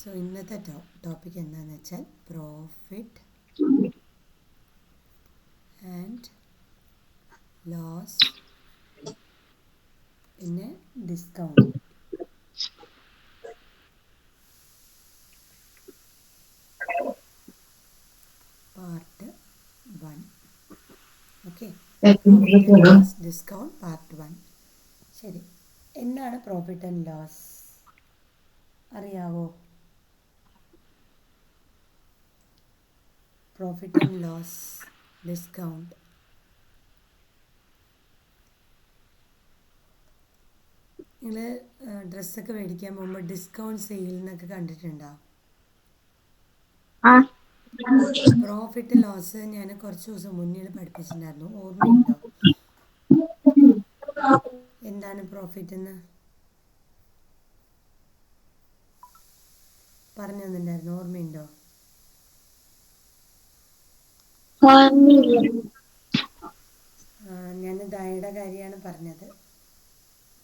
So ഇന്നത്തെ topic എന്താണെന്ന് വെച്ചാൽ പ്രോഫിറ്റ് ആൻഡ് ലോസ്, പിന്നെ discount. Part 1. Okay, profit and loss discount part 1. ശരി, എന്താണ് പ്രോഫിറ്റ് ആൻഡ് ലോസ് അറിയാവോ? Profit and loss discount. നിങ്ങൾ ഡ്രസ്സൊക്കെ മേടിക്കാൻ പോകുമ്പോൾ ഡിസ്കൗണ്ട് സെയിൽ എന്നൊക്കെ കണ്ടിട്ടുണ്ടോ? പ്രോഫിറ്റ് ലോസ് ഞാൻ കുറച്ച് ദിവസം മുന്നേ പഠിപ്പിച്ചിട്ടുണ്ടായിരുന്നു, ഓർമ്മയുണ്ടോ? എന്താണ് പ്രോഫിറ്റ് എന്ന് പറഞ്ഞു തന്നിട്ടുണ്ടായിരുന്നു, ഓർമ്മയുണ്ടോ? ഞാൻ ദയയുടെ കാര്യമാണ് പറഞ്ഞത്.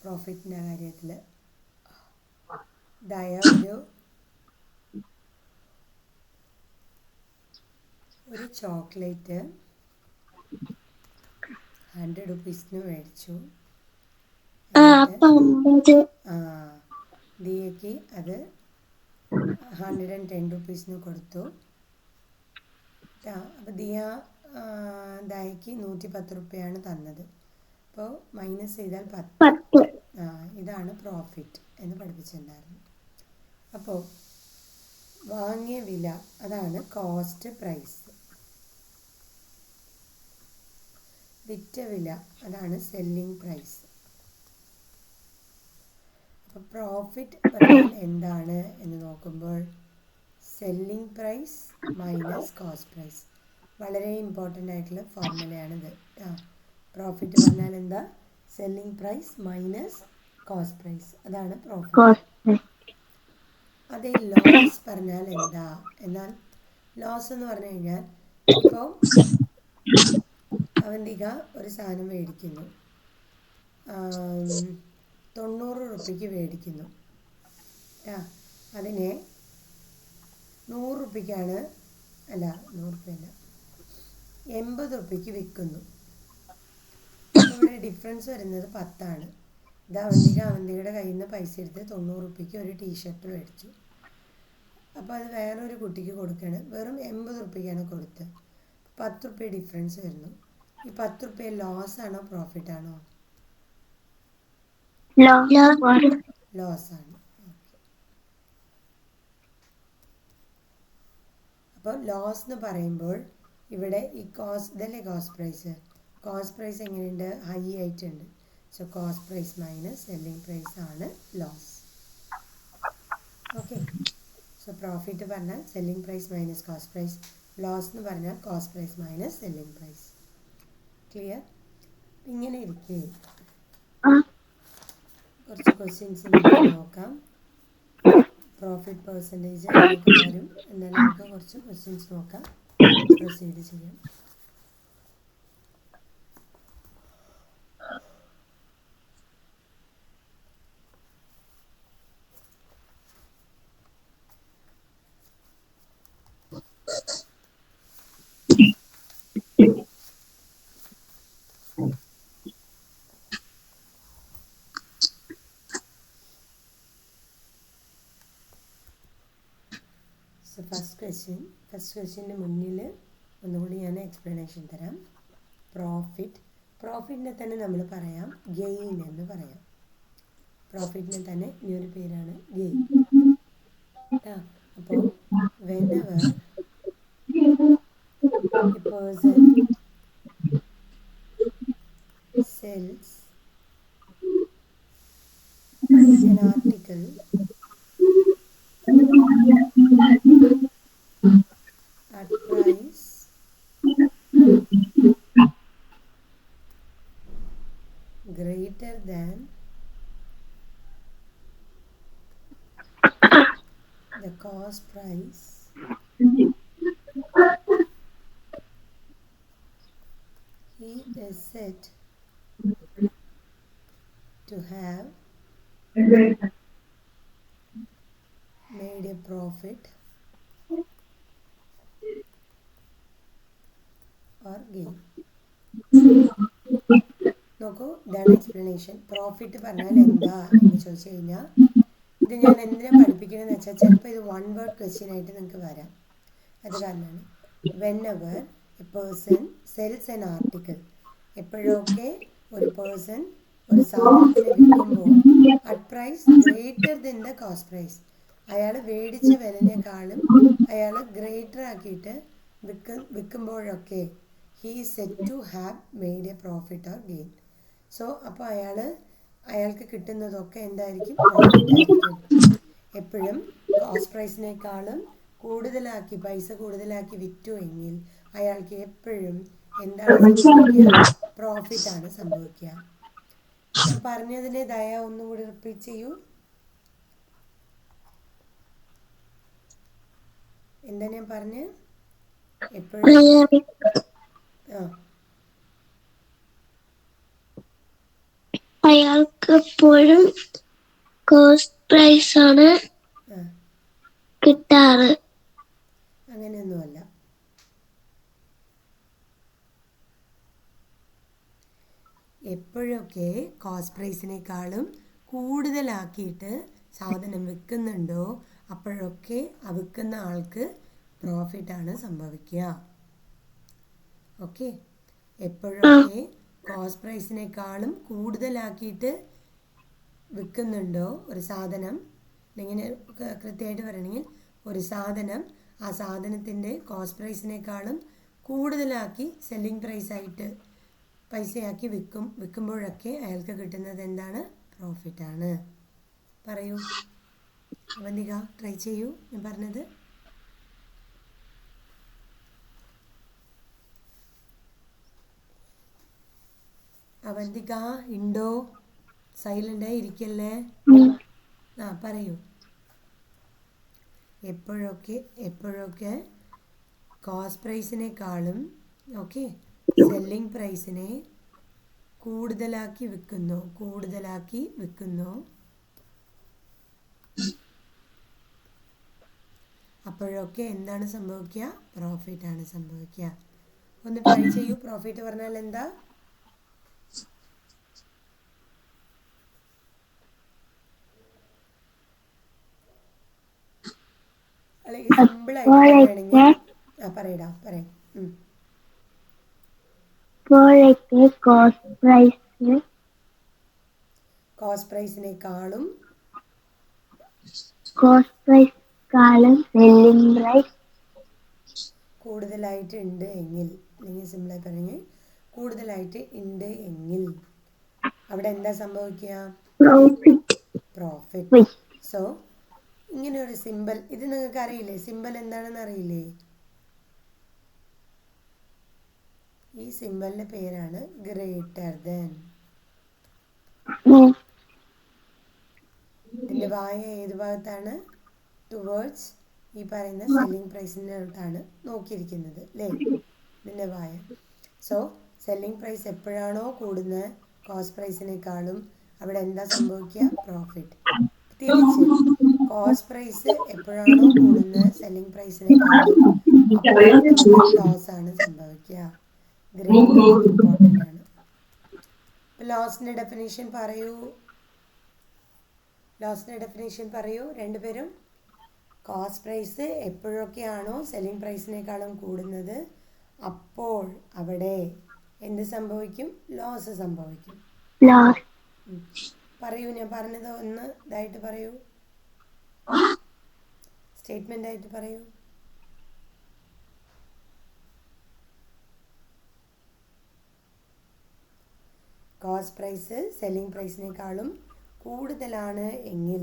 പ്രോഫിറ്റിൻ്റെ കാര്യത്തിൽ ദയ ഒരു ചോക്ലേറ്റ് 100 റുപ്പീസിന് മേടിച്ചു. ദിയയ്ക്ക് അത് 110 റുപ്പീസിന് കൊടുത്തു. അപ്പോൾ ദിയ ദയയ്ക്ക് 110 റുപ്യയാണ് തന്നത്. അപ്പോൾ മൈനസ് ചെയ്താൽ 10. ഇതാണ് പ്രോഫിറ്റ് എന്ന് പഠിപ്പിച്ചിട്ടുണ്ടായിരുന്നു. അപ്പോൾ വാങ്ങിയ വില അതാണ് കോസ്റ്റ് പ്രൈസ്. വിറ്റ വില അതാണ് സെല്ലിംഗ് പ്രൈസ്. അപ്പോൾ പ്രോഫിറ്റ് പറഞ്ഞാൽ എന്താണ് എന്ന് നോക്കുമ്പോൾ selling price minus cost price. വളരെ ഇമ്പോർട്ടൻ്റ് ആയിട്ടുള്ള ഫോർമുലയാണിത്. പ്രോഫിറ്റ് പറഞ്ഞാൽ എന്താ? Selling price minus cost price, അതാണ് പ്രോഫിറ്റ്. അതേ ലോസ് പറഞ്ഞാൽ എന്താ? എന്നാൽ ലോസ് എന്ന് പറഞ്ഞു കഴിഞ്ഞാൽ, ഇപ്പോൾ അവന്തിക ഒരു സാധനം മേടിക്കുന്നു, 90 റുപ്യക്ക് മേടിക്കുന്നു. അതിനെ 100 റുപ്യക്കാണ്, അല്ല 100 റുപ്യല്ല, 80 റുപ്യക്ക് വിൽക്കുന്നു. അപ്പോൾ ഇവിടെ ഡിഫറൻസ് വരുന്നത് 10 ആണ്. ഇത് അവന്തികയുടെ കയ്യിൽ നിന്ന് പൈസ എടുത്ത് 90 റുപ്യക്ക് ഒരു ടീഷർട്ട് മേടിച്ചു. അപ്പോൾ അത് വേറൊരു കുട്ടിക്ക് കൊടുക്കുകയാണ്, വെറും 80 റുപ്യക്കാണ് കൊടുത്തത്. 10 റുപ്യ ഡിഫറൻസ് വരുന്നു. ഈ 10 റുപ്യ ലോസ് ആണോ പ്രോഫിറ്റ് ആണോ? ലോസ് ആണ്. അപ്പോൾ ലോസ് എന്ന് പറയുമ്പോൾ ഇവിടെ ഈ ഇതല്ലേ കോസ്റ്റ് പ്രൈസ്. കോസ്റ്റ് പ്രൈസ് എങ്ങനെയുണ്ട്? ഹൈ ആയിട്ടുണ്ട്. So cost price minus selling price ആണ് ലോസ്. ഓക്കെ, സോ പ്രോഫിറ്റ് പറഞ്ഞാൽ selling price minus cost price, loss എന്ന് പറഞ്ഞാൽ cost price minus selling price. Clear? ഇങ്ങനെ ഇരിക്കേ കുറച്ച് ക്വസ്റ്റ്യൻസ് നമുക്ക് നോക്കാം. പ്രോഫിറ്റ് പെർസെൻറ്റേജ് നമുക്ക് വരും. എന്നാൽ നമുക്ക് കുറച്ച് ക്വസ്റ്റ്യൻസ് നോക്കാം, പ്രൊസീഡ് ചെയ്യാം. സോ ഫസ്റ്റ് ക്വസ്റ്റ്യൻ്റെ മുന്നിൽ ഒന്നുകൂടി ഞാൻ എക്സ്പ്ലനേഷൻ തരാം. പ്രോഫിറ്റിനെ തന്നെ നമ്മൾ പറയാം ഗെയിൻ എന്ന് പറയാം. പ്രോഫിറ്റിനെ തന്നെ ഇനിയൊരു പേരാണ് ഗെയിൻ. അപ്പോൾ whenever a person sells an article at price greater than the cost price, he is said to have made made a profit or gain. നോക്കൂ, ഇതാണ് എക്സ്പ്ലനേഷൻ. പ്രോഫിറ്റ് പറഞ്ഞാൽ എന്താ എന്ന് ചോദിച്ചു കഴിഞ്ഞാൽ, ഇത് ഞാൻ എന്തിനാ പഠിപ്പിക്കണമെന്ന് വെച്ചാൽ ചിലപ്പോൾ ഇത് വൺ വേർഡ് ക്വസ്റ്റ്യൻ ആയിട്ട് നിങ്ങൾക്ക് വരാം. അത് കാരണമാണ്. Whenever a person sells an article, എപ്പോഴൊക്കെ ഒരു പേഴ്സൺ ഒരു സാധനത്തിനെ വിൽക്കുമ്പോൾ at price greater than the cost price, അയാൾ മേടിച്ച വിലനേക്കാളും അയാൾ ഗ്രേറ്റർ ആക്കിയിട്ട് വിൽക്കുമ്പോഴൊക്കെ he said to have made a profit or gain. So അപ്പോൾ അയാൾക്ക് കിട്ടുന്നതൊക്കെ എന്തായിരിക്കും? പ്രോഫിറ്റ് ആയിരിക്കും. എപ്പോഴും കോസ്റ്റ് പ്രൈസിനേക്കാളും പൈസ കൂടുതലാക്കി വിറ്റു എങ്കിൽ അയാൾക്ക് എപ്പോഴും എന്താണ് സംഭവിക്കുക? പ്രോഫിറ്റാണ് സംഭവിക്കുക. ഞാൻ പറഞ്ഞതിനെ ദയ ഒന്നും കൂടി റിപ്പീറ്റ് ചെയ്യൂ. എന്താ ഞാൻ പറഞ്ഞ്? എപ്പോഴും അയാൾക്ക് എപ്പോഴും കോസ്റ്റ് പ്രൈസ് ആണ് കിട്ടാറ്. അങ്ങനെയൊന്നുമല്ല. എപ്പോഴൊക്കെ കോസ്റ്റ് പ്രൈസിനേക്കാളും കൂടുതലാക്കിയിട്ട് സാധനം വിൽക്കുന്നുണ്ടോ അപ്പോഴൊക്കെ ആ വിൽക്കുന്ന ആൾക്ക് പ്രോഫിറ്റാണ് സംഭവിക്കുക. ഓക്കെ, എപ്പോഴൊക്കെ കോസ്റ്റ് പ്രൈസിനേക്കാളും കൂടുതലാക്കിയിട്ട് വിൽക്കുന്നുണ്ടോ ഒരു സാധനം, ഇങ്ങനെ കൃത്യമായിട്ട് പറയണമെങ്കിൽ ഒരു സാധനം ആ സാധനത്തിൻ്റെ കോസ്റ്റ് പ്രൈസിനേക്കാളും കൂടുതലാക്കി സെല്ലിംഗ് പ്രൈസായിട്ട് പൈസയാക്കി വിൽക്കുമ്പോഴൊക്കെ അയാൾക്ക് കിട്ടുന്നത് എന്താണ്? പ്രോഫിറ്റാണ്. പറയൂ അവന്തിക, ട്രൈ ചെയ്യൂ ഞാൻ പറഞ്ഞത്. അവന്തിക ഉണ്ടോ? സൈലൻ്റായി ഇരിക്കല്ലേ. പറയൂ. എപ്പോഴൊക്കെ കോസ്റ്റ് പ്രൈസിനേക്കാളും സെല്ലിംഗ് പ്രൈസിനെ കൂടുതലാക്കി വിൽക്കുന്നോ അപ്പോഴൊക്കെ എന്താണ് സംഭവിക്കുക? പ്രോഫിറ്റാണ് സംഭവിക്കുക. ഒന്ന് ട്രൈ ചെയ്യൂ. പ്രോഫിറ്റ് പറഞ്ഞാൽ എന്താ? അല്ലെങ്കിൽ സിമ്പിളായിട്ട് പറയുകയാണെങ്കിൽ പറയാം. കോസ്റ്റ് പ്രൈസിനേക്കാളും സെല്ലിംഗ് പ്രൈസ് കൂടുതലായിട്ട് ഉണ്ട് എങ്കിൽ, അല്ലെങ്കിൽ സിമ്പിളായി പറഞ്ഞെങ്കിൽ കൂടുതലായിട്ട് ഉണ്ട് എങ്കിൽ അവിടെ എന്താ സംഭവിക്കുക? പ്രോഫിറ്റ്. സോ ഇങ്ങനെ ഒരു സിമ്പിൾ, ഇത് നിങ്ങൾക്ക് അറിയില്ലേ? സിമ്പിൾ എന്താണെന്ന് അറിയില്ലേ? ഈ സിമ്പിളിൻ്റെ പേരാണ് ഗ്രേറ്റർ ദാൻ. ഇതിൻ്റെ വായ ഏത് ഭാഗത്താണ്? ടുവേർഡ്സ് ഈ പറയുന്ന സെല്ലിംഗ് പ്രൈസിനോട്ടാണ് നോക്കിയിരിക്കുന്നത് അല്ലേ, ഇതിൻ്റെ വായ. സോ സെല്ലിംഗ് പ്രൈസ് എപ്പോഴാണോ കൂടുന്നത് കോസ്റ്റ് പ്രൈസിനേക്കാളും അവിടെ എന്താ സംഭവിക്കുക? പ്രോഫിറ്റ്. തിരിച്ച് കോസ്റ്റ് പ്രൈസ് എപ്പോഴാണോ കൂടുന്നത് സെല്ലിംഗ് പ്രൈസിനേക്കാളും അപ്പോൾ അവിടെ ലോസ് ആണ് സംഭവിക്കുക. ഗ്രേറ്റർ ഇമ്പോർട്ടൻ്റ് ആണ്. ലോസിൻ്റെ ഡെഫിനേഷൻ പറയൂ രണ്ടുപേരും. കോസ്റ്റ് പ്രൈസ് എപ്പോഴൊക്കെയാണോ സെല്ലിംഗ് പ്രൈസിനേക്കാളും കൂടുന്നത് അപ്പോൾ അവിടെ എന്ത് സംഭവിക്കും? ലോസ് സംഭവിക്കും. പറയൂ, ഞാൻ പറഞ്ഞത് ഒന്ന് ഇതായിട്ട് പറയൂ, സ്റ്റേറ്റ്മെൻ്റ് ആയിട്ട് പറയൂ. കോസ്റ്റ് പ്രൈസ് സെല്ലിംഗ് പ്രൈസിനേക്കാളും കൂടുതലാണ് എങ്കിൽ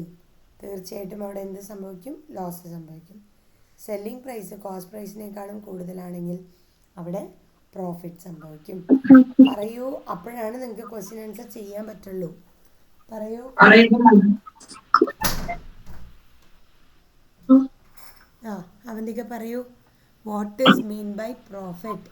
തീർച്ചയായിട്ടും അവിടെ എന്ത് സംഭവിക്കും? ലോസ് സംഭവിക്കും. സെല്ലിംഗ് പ്രൈസ് കോസ്റ്റ് പ്രൈസിനേക്കാളും കൂടുതലാണെങ്കിൽ അവിടെ പ്രോഫിറ്റ് സംഭവിക്കും. പറയൂ, അപ്പോഴാണ് നിങ്ങൾക്ക് ക്വസ്റ്റ്യൻ ആൻസർ ചെയ്യാൻ പറ്റുള്ളൂ. പറയൂ. അവന്തിക പറയൂ. What is mean by profit?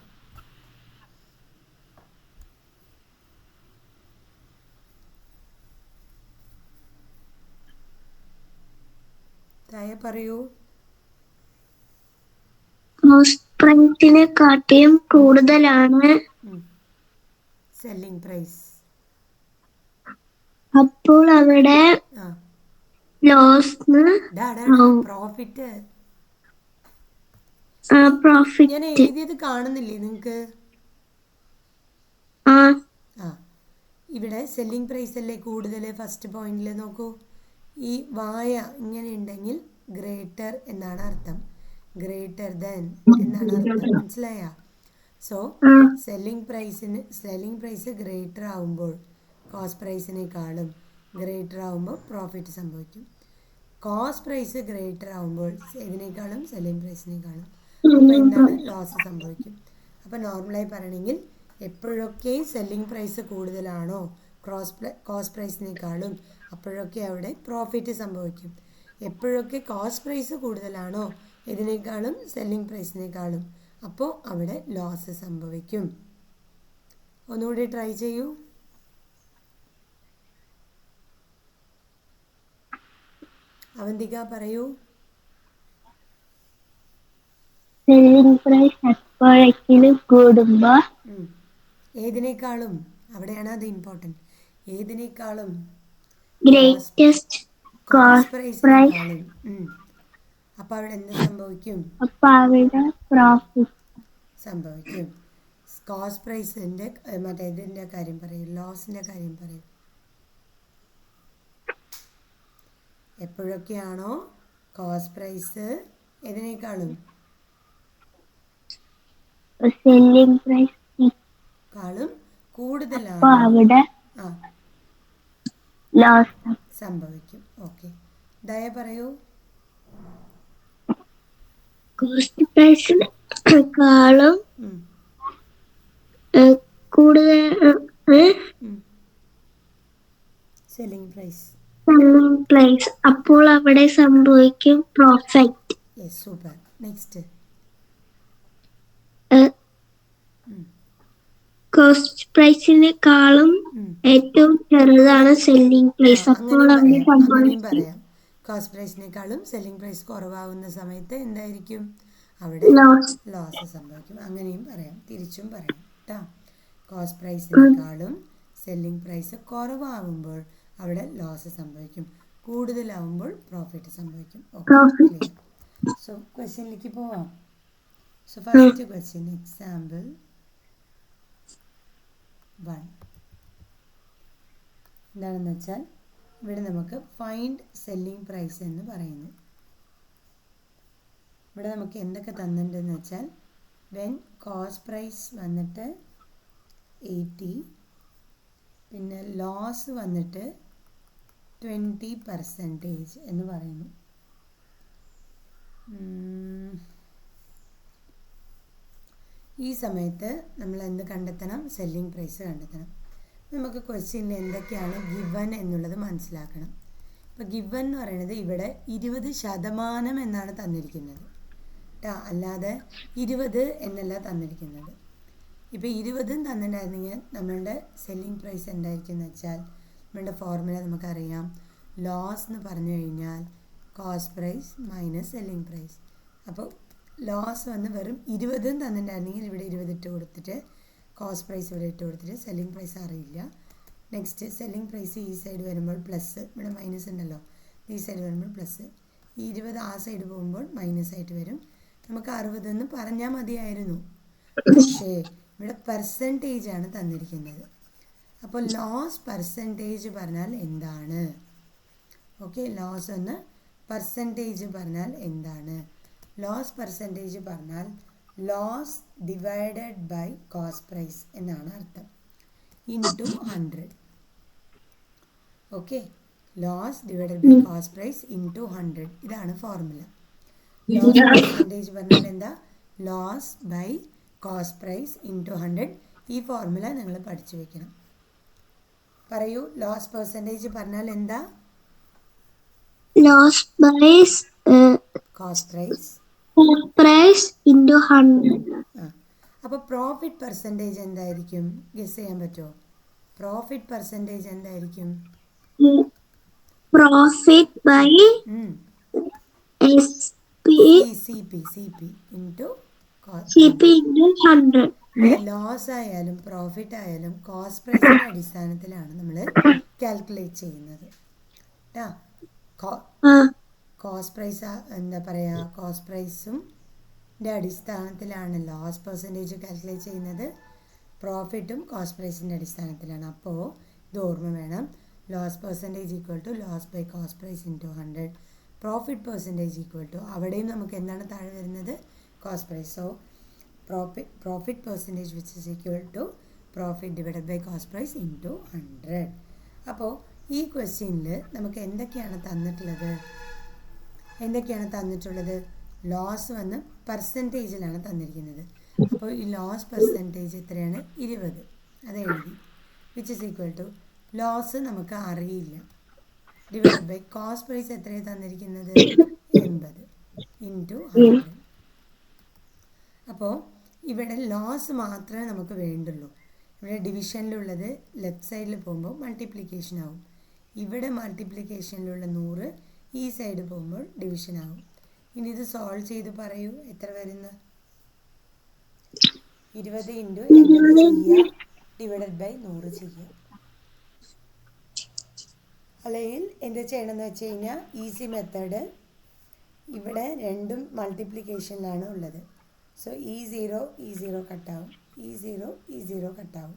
Daya പറയൂ. കോസ്റ്റ് പ്രൈസിനെക്കാട്ടിയും കൂടുതലാണ് സെല്ലിംഗ് പ്രൈസ്. അപ്പോൾ അവിടെ ആ ലോസ് പ്രോഫിറ്റ്. ഞാൻ പ്രോഫിറ്റ്. എഴുതിയത് കാണുന്നില്ലേ നിങ്ങൾക്ക്? ആ ആ ഇവിടെ സെല്ലിംഗ് പ്രൈസ് അല്ലേ കൂടുതൽ. ഫസ്റ്റ് പോയിന്റിൽ നോക്കൂ, ഈ വായ ഇങ്ങനെ ഉണ്ടെങ്കിൽ ഗ്രേറ്റർ എന്നാണ് അർത്ഥം. ഗ്രേറ്റർ ദാൻ എന്നാണ് അർത്ഥം. മനസ്സിലായ? സോ സെല്ലിംഗ് പ്രൈസ് ഗ്രേറ്റർ ആവുമ്പോൾ കോസ്റ്റ് പ്രൈസിനേക്കാളും ഗ്രേറ്റർ ആവുമ്പോൾ പ്രോഫിറ്റ് സംഭവിക്കും. കോസ്റ്റ് പ്രൈസ് ഗ്രേറ്റർ ആവുമ്പോൾ ഇതിനേക്കാളും സെല്ലിംഗ് പ്രൈസിനേക്കാളും അപ്പോൾ എന്താണ് ലോസ് സംഭവിക്കും. അപ്പോൾ നോർമലായി പറയണമെങ്കിൽ എപ്പോഴൊക്കെ സെല്ലിംഗ് പ്രൈസ് കൂടുതലാണോ കോസ്റ്റ് പ്രൈസിനേക്കാളും അപ്പോഴൊക്കെ അവിടെ പ്രോഫിറ്റ് സംഭവിക്കും. എപ്പോഴൊക്കെ കോസ്റ്റ് പ്രൈസ് കൂടുതലാണോ ഇതിനേക്കാളും സെല്ലിംഗ് പ്രൈസിനേക്കാളും അപ്പോൾ അവിടെ ലോസ് സംഭവിക്കും. ഒന്നുകൂടി ട്രൈ ചെയ്യൂ. അവന്തിക പറയൂ. സെല്ലിംഗ് പ്രൈസ് എപ്പോഴെങ്കിലും കൂടുമ്പോ ഏതിനേക്കാളും, അവിടെയാണ് അത് ഇമ്പോർട്ടൻറ്റ്. ഏതിനേക്കാളും? Greatest cost cost price. പ്രൈസിനേക്കാളും. അപ്പോൾ അവിടെ എന്ത് സംഭവിക്കും? അപ്പൊ അവിടെ പ്രോഫിറ്റ് സംഭവിക്കും. കോസ്റ്റ് പ്രൈസിൻ്റെ മറ്റേ ഇതിൻ്റെ കാര്യം പറയും, ലോസിൻ്റെ കാര്യം പറയും. എപ്പോഴൊക്കെയാണോ കോസ്റ്റ് പ്രൈസ് ഏതിനേക്കാളും സെല്ലിംഗ് പ്രൈസ് കാളും കൂടുതലാണ് അവിടെ ലോസ് സംഭവിക്കും. ഓക്കെ, ദയ പറയൂ. കോസ്റ്റ് പ്രൈസിനെക്കാളും കൂടുതൽ സെല്ലിംഗ് പ്രൈസ്. അപ്പോൾ അവിടെ സംഭവിക്കും profit. Yes, super. Next. Cost പ്രൈസിനേക്കാളും ഏറ്റവും ചെറുതാണ് സെല്ലിംഗ് പ്രൈസ്. അപ്പോൾ അവിടെ അങ്ങനെയും പറയാം. കോസ്റ്റ് പ്രൈസിനേക്കാളും സെല്ലിംഗ് പ്രൈസ് കുറവാകുന്ന സമയത്ത് എന്തായിരിക്കും? അവിടെ ലോസ് സംഭവിക്കും. അങ്ങനെയും പറയാം, തിരിച്ചും പറയാം കേട്ടോ. കോസ്റ്റ് പ്രൈസിനേക്കാളും സെല്ലിംഗ് പ്രൈസ് കുറവാകുമ്പോൾ അവിടെ ലോസ് സംഭവിക്കും, കൂടുതലാവുമ്പോൾ പ്രോഫിറ്റ് സംഭവിക്കും. Okay, clear. സോ ക്വസ്റ്റ്യനിലേക്ക് പോവാം. സോ ഫസ്റ്റ് ക്വസ്റ്റ്യൻ, എക്സാമ്പിൾ 1 എന്താണെന്ന് വെച്ചാൽ ഇവിടെ നമുക്ക് ഫൈൻഡ് സെല്ലിംഗ് പ്രൈസ് എന്ന് പറയുന്നു. ഇവിടെ നമുക്ക് എന്തൊക്കെ തന്നിട്ടുണ്ടെന്ന് വെച്ചാൽ വെൻ കോസ്റ്റ് പ്രൈസ് വന്നിട്ട് 80, പിന്നെ ലോസ് വന്നിട്ട് 20% എന്ന് പറയുന്നു. ഈ സമയത്ത് നമ്മൾ എന്ത് കണ്ടെത്തണം? സെല്ലിംഗ് പ്രൈസ് കണ്ടെത്തണം. നമുക്ക് ക്വസ്റ്റ്യനിൽ എന്തൊക്കെയാണ് ഗിവൻ എന്നുള്ളത് മനസ്സിലാക്കണം. ഇപ്പോൾ ഗിവൻ എന്ന് പറയുന്നത് ഇവിടെ 20% എന്നാണ് തന്നിരിക്കുന്നത് കേട്ടോ, അല്ലാതെ 20 എന്നല്ല തന്നിരിക്കുന്നത്. ഇപ്പോൾ 20 തന്നിട്ടുണ്ടായിരുന്നെങ്കിൽ നമ്മളുടെ സെല്ലിംഗ് പ്രൈസ് എന്തായിരിക്കും എന്ന് വെച്ചാൽ നമ്മളുടെ ഫോർമുല നമുക്കറിയാം. ലോസ് എന്ന് പറഞ്ഞു കഴിഞ്ഞാൽ cost price minus selling price. അപ്പോൾ ലോസ് വന്ന് വെറും 20 തന്നിട്ടുണ്ടായിരുന്നെങ്കിൽ ഇവിടെ 20 ഇട്ട് കൊടുത്തിട്ട് കോസ്റ്റ് പ്രൈസ് ഇവിടെ ഇട്ട് കൊടുത്തിട്ട് സെല്ലിംഗ് പ്രൈസ് അറിയില്ല. നെക്സ്റ്റ് സെല്ലിംഗ് പ്രൈസ് ഈ സൈഡ് വരുമ്പോൾ പ്ലസ്, ഇവിടെ മൈനസ് ഉണ്ടല്ലോ, ഈ സൈഡ് വരുമ്പോൾ പ്ലസ്, ഈ 20 ആ സൈഡ് പോകുമ്പോൾ മൈനസ് ആയിട്ട് വരും. നമുക്ക് 60 എന്ന് പറഞ്ഞാൽ മതിയായിരുന്നു, പക്ഷേ ഇവിടെ പെർസെൻറ്റേജ് ആണ് തന്നിരിക്കുന്നത്. അപ്പോൾ ലോസ് പെർസെൻറ്റേജ് പറഞ്ഞാൽ എന്താണ്? ഓക്കെ, ലോസ് ഒന്ന് പെർസെൻറ്റേജ് പറഞ്ഞാൽ എന്താണ്? ലോസ് പെർസെൻറ്റേജ് പറഞ്ഞാൽ loss divided by cost price എന്നാണ് അർത്ഥം, into 100. Okay, loss divided by cost price into 100, ഇതാണ് ഫോർമുല. ലോസ് പെർസെൻറ്റേജ് പറഞ്ഞാൽ എന്താ? Loss by cost price into 100. ഈ ഫോർമുല നിങ്ങൾ പഠിച്ചു വെക്കണം. പറയൂ, ലോസ് പെർസെൻറ്റേജ് പറഞ്ഞാൽ എന്താ? Loss by cost price into 100. അപ്പോൾ പ്രോഫിറ്റ് പെർസെൻറ്റേജ് എന്തായിരിക്കും? ഗസ് ചെയ്യാൻ പറ്റുമോ? പ്രോഫിറ്റ് പെർസെൻറ്റേജ് എന്തായിരിക്കും? Profit by SP C P into CP into 100. Loss ആയാലും പ്രോഫിറ്റ് ആയാലും കോസ്റ്റ് പ്രൈസിൻ്റെ അടിസ്ഥാനത്തിലാണ് നമ്മൾ കാൽക്കുലേറ്റ് ചെയ്യുന്നത് കേട്ടോ. കോസ്റ്റ് പ്രൈസ് എന്താ പറയുക, കോസ്റ്റ് പ്രൈസും അടിസ്ഥാനത്തിലാണ് ലോസ് പെർസെൻറ്റേജ് കാൽക്കുലേറ്റ് ചെയ്യുന്നത്, പ്രോഫിറ്റും കോസ്റ്റ് പ്രൈസിൻ്റെ അടിസ്ഥാനത്തിലാണ്. അപ്പോൾ ഇത് ഓർമ്മ വേണം, loss percentage equal to loss by cost price into 100, profit percentage equal to അവിടെയും നമുക്ക് എന്താണ് താഴെ വരുന്നത്, cost price. So profit percentage which is equal to profit divided by cost price into 100. അപ്പോൾ ഈ ക്വസ്റ്റ്യനിൽ നമുക്ക് എന്തൊക്കെയാണ് തന്നിട്ടുള്ളത്, ലോസ് വന്ന് പെർസെൻറ്റേജിലാണ് തന്നിരിക്കുന്നത്. അപ്പോൾ ഈ ലോസ് പെർസെൻറ്റേജ് എത്രയാണ്, 20, അത് എഴുതി. Which is equal to loss നമുക്ക് അറിയില്ല ഡിവൈഡ് ബൈ കോസ്റ്റ് പ്രൈസ് എത്രയാണ് തന്നിരിക്കുന്നത്, 80 ഇൻറ്റു 100. അപ്പോൾ ഇവിടെ ലോസ് മാത്രമേ നമുക്ക് വേണ്ടുള്ളൂ. ഇവിടെ ഡിവിഷനിലുള്ളത് ലെഫ്റ്റ് സൈഡിൽ പോകുമ്പോൾ മൾട്ടിപ്ലിക്കേഷൻ ആവും. ഇവിടെ മൾട്ടിപ്ലിക്കേഷനിലുള്ള 100 ഈ സൈഡ് പോകുമ്പോൾ ഡിവിഷൻ ആവും. ഇനി ഇത് സോൾവ് ചെയ്ത് പറയൂ, എത്ര വരുന്ന 20 ഇൻറ്റു 80 ചെയ്യുക ഡിവൈഡഡ് ബൈ 100 ചെയ്യുക. അല്ലെങ്കിൽ എന്ത് ചെയ്യണമെന്ന് വെച്ച് കഴിഞ്ഞാൽ ഈസി മെത്തേഡ്, ഇവിടെ രണ്ടും മൾട്ടിപ്ലിക്കേഷനിലാണ് ഉള്ളത്. സോ ഈ 0 കട്ടാവും, ഈ 0 കട്ടാവും.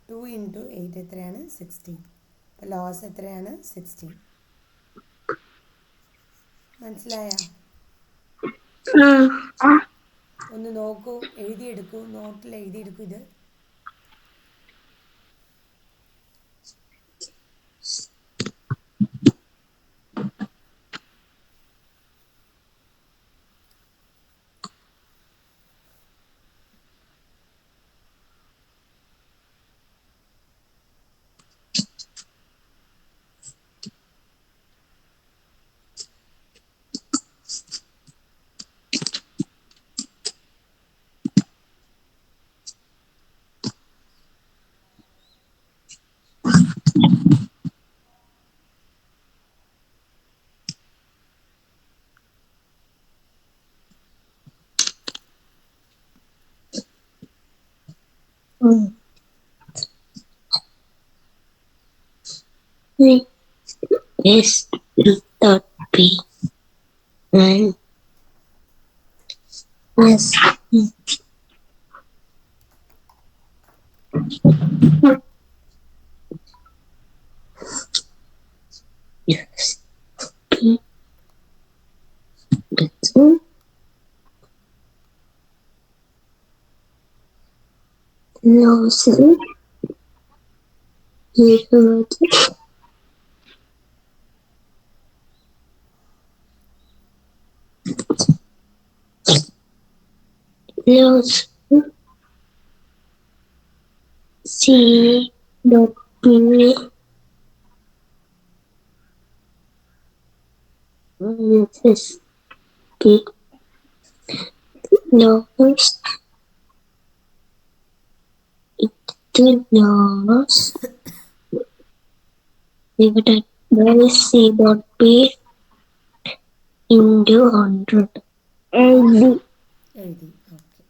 2 ഇൻറ്റു 8 എത്രയാണ്, 16. അപ്പോൾ ലോസ് എത്രയാണ്, 16. മനസ്സിലായ? ഒന്ന് നോക്കൂ, എഴുതിയെടുക്കൂ, നോട്ടിൽ എഴുതിയെടുക്കൂ ഇത്. S dot P and S yes P betul losing los C dot P S P los itu los divided by C dot P into 100 എഴുതി. ഓക്കെ,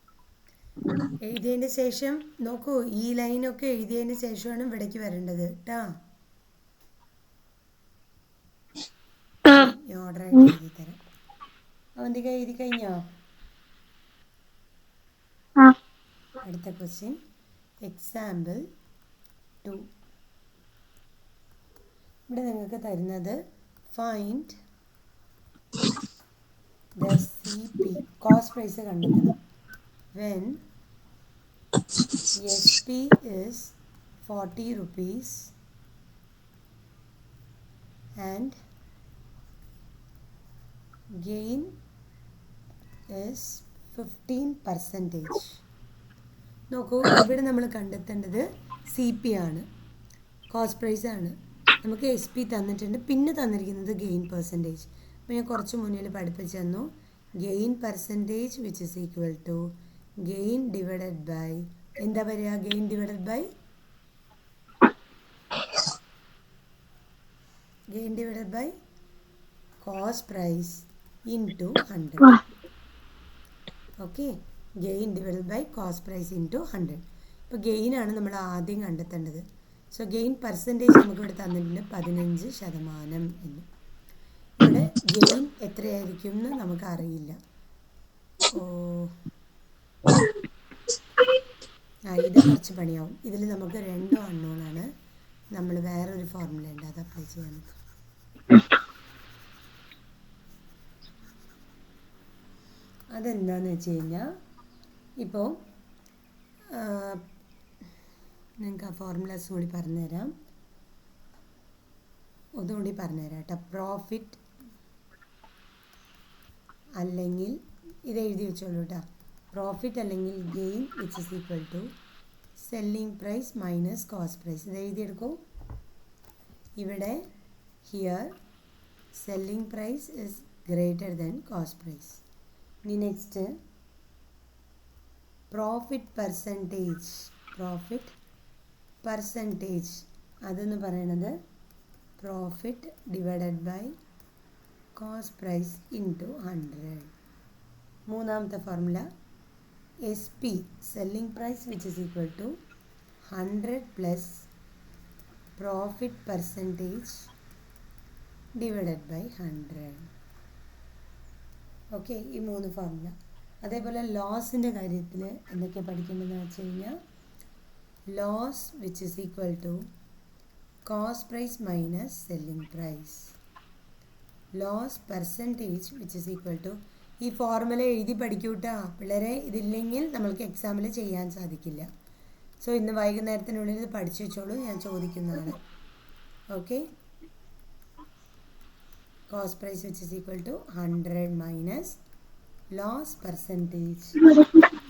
എഴുതിയതിന് ശേഷം നോക്കൂ, ഈ ലൈനൊക്കെ എഴുതിയതിന് ശേഷമാണ് ഇവിടേക്ക് വരേണ്ടത് കേട്ടോ. ഓർഡറായിട്ട് എഴുതി തരാം. അവന്തിക എഴുതി കഴിഞ്ഞോ? അടുത്ത ക്വസ്റ്റ്യൻ, എക്സാമ്പിൾ 2. ഇവിടെ നിങ്ങൾക്ക് തരുന്നത് find the CP cost price കണ്ടെത്തണം. When SP is 40 rupees and gain is 15%. നോക്കൂ, ഇവിടെ നമ്മൾ കണ്ടെത്തേണ്ടത് CP ആണ്, കോസ്റ്റ് പ്രൈസ് ആണ്. നമുക്ക് SP തന്നിട്ടുണ്ട്, പിന്നെ തന്നിരിക്കുന്നത് ഗെയിൻ പെർസെൻറ്റേജ്. അപ്പോൾ ഞാൻ കുറച്ച് മുന്നിൽ പഠിപ്പിച്ചു തന്നു, gain percentage which is equal to gain divided by, എന്താ പറയുക, gain divided by cost price into 100. Okay, gain divided by cost price into 100. ഇപ്പോൾ ഗെയിനാണ് നമ്മൾ ആദ്യം കണ്ടെത്തേണ്ടത്. സോ ഗെയിൻ പെർസെൻറ്റേജ് നമുക്ക് ഇവിടെ തന്നിട്ടുണ്ട് 15% എന്ന്. ഇവിടെ ഗെയിൻ എത്രയായിരിക്കും എന്ന് നമുക്കറിയില്ല. ഇത് കുറച്ച് പണിയാവും. ഇതിൽ നമുക്ക് രണ്ടും അൺനോണാണ്. നമ്മൾ വേറൊരു ഫോർമുല ഉണ്ട്, അത് അപ്ലൈ ചെയ്യാൻ. അതെന്താണെന്ന് വെച്ച് കഴിഞ്ഞാൽ, ഇപ്പോൾ നിങ്ങൾക്ക് ആ ഫോർമുലാസ് കൂടി പറഞ്ഞുതരാം. ഒന്നുകൂടി പറഞ്ഞുതരാം കേട്ടോ. പ്രോഫിറ്റ് അല്ലെങ്കിൽ ഇത് എഴുതി വെച്ചോളൂ കേട്ടോ. പ്രോഫിറ്റ് അല്ലെങ്കിൽ gain which is equal to selling price minus cost price. ഇത് എഴുതിയെടുക്കൂ. ഇവിടെ here selling price is greater than cost price. ഇനി നെക്സ്റ്റ് പ്രോഫിറ്റ് പെർസെൻറ്റേജ് അതെന്ന് പറയണത് profit divided by cost price into 100. മൂന്നാമത്തെ formula S P selling price which is equal to 100 plus profit percentage divided by 100. Okay, ഈ മൂന്ന് formula. അതേപോലെ ലോസിൻ്റെ കാര്യത്തിൽ എന്തൊക്കെയാണ് പഠിക്കേണ്ടതെന്ന് വെച്ച് കഴിഞ്ഞാൽ, loss which is equal to cost price minus selling price. Loss percentage which is equal to, ഈ formula എഴുതി പഠിക്കൂട്ടാ പിള്ളേരെ. ഇതില്ലെങ്കിൽ നമ്മൾക്ക് എക്സാമിൽ ചെയ്യാൻ സാധിക്കില്ല. സോ ഇന്ന് വൈകുന്നേരത്തിനുള്ളിൽ ഇത് പഠിച്ചു വെച്ചോളൂ, ഞാൻ ചോദിക്കുന്നതാണ്. Okay, cost price which is equal to 100 minus loss percentage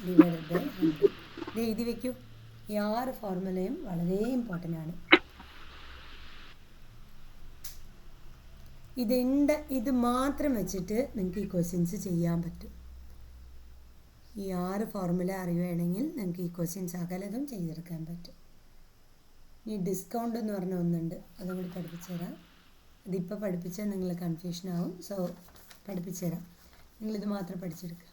divided by 100. ഇത് എഴുതി വയ്ക്കൂ. ഈ 6 ഫോർമുലയും വളരെ ഇമ്പോർട്ടൻ്റ് ആണ്. ഇത് മാത്രം വെച്ചിട്ട് നിങ്ങൾക്ക് ഈ ക്വസ്റ്റ്യൻസ് ചെയ്യാൻ പറ്റും. ഈ 6 ഫോർമുല അറിയുകയാണെങ്കിൽ നിങ്ങൾക്ക് ഈ ക്വസ്റ്റ്യൻസ് അകലതും ചെയ്തെടുക്കാൻ പറ്റും. ഇനി ഡിസ്കൗണ്ട് എന്ന് പറഞ്ഞ ഒന്നുണ്ട്, അതും കൂടി പഠിപ്പിച്ചു തരാം. ഇതിപ്പോൾ പഠിപ്പിച്ചാൽ നിങ്ങൾ കൺഫ്യൂഷൻ ആവും. സോ പഠിപ്പിച്ചു തരാം, നിങ്ങളിത് മാത്രം പഠിച്ചെടുക്കുക.